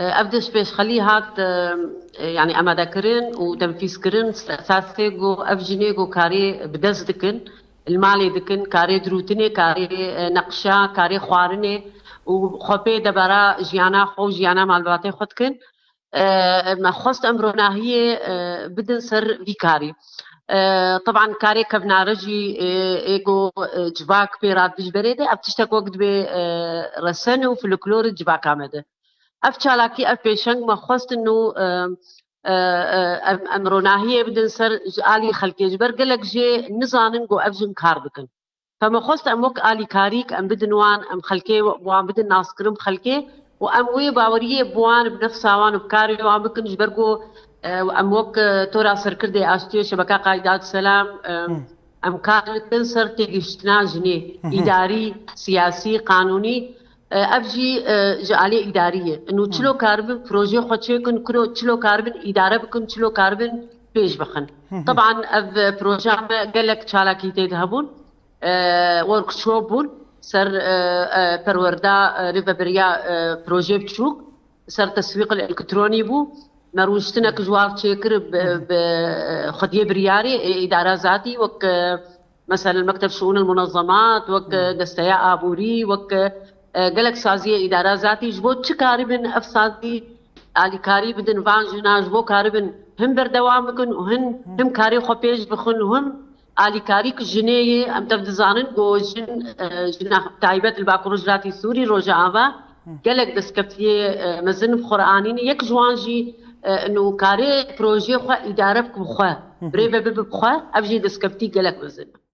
ابدش بيش خلي هات يعني اما ذكرن وتنفيذ كرن اساسي جو افجني جو كاري بدز دكن المالي دكن كاري دروتني كاري نقشا كاري خوارني وخوبي دبرا جيانا خو جيانا مالباتي خدكن ما خصت امرنا هي بدن سر فيكاري طبعا كاري كبنا رجي ايجو جباك بيرات بجبريده ابتشتك وقت برسن وفلكلور جباك عمده افشالاكي اف بيشنگ ما خصت انه امرنا هي بدن سر آلي خلقي جبر قالك جي نزانن جو افجن كار بكن فما خصت اموك آلي كاريك ام بدن وان ام خلقي وان بدن ناس كرم خلقي وام وي باوريه بوان بنفسها وان بكاري وان بكن جبرجو اموك تورا سركردي اشتي شبكه قايدات سلام ام كار تنسر تيجشتنا جني اداري سياسي قانوني افجي جالي اداريه انه تشلو كاربن بروجي خوتشي كن كرو تشلو كاربن اداره بكن تشلو كاربن بيش بخن طبعا اف بروجي قال لك تشالاكي تذهبون وركشوبون سر بروردا ريفابريا بروجي بتشوك سر تسويق الالكتروني بو مروجتنا كجوار تشيكر بخديه برياري اداره ذاتي وك مثلا المكتب شؤون المنظمات وك دستياء ابوري وك قالك سازيه اداره ذاتي جبو تشكاربن افسادي علي كاري بدن فان جنا جبو كاربن هم بردوام بكن وهن هم كاري خبيج بخن وهم علي كاري كجنيه ام تبدزانن جو جنا تايبت الباكروجراتي سوري روجا قالك دسكفتيه مزن بقرانين يك جوانجي انه كاري بروجي خو اداره بكم خو بريبه ببخو ابجي دسكفتي قالك مزن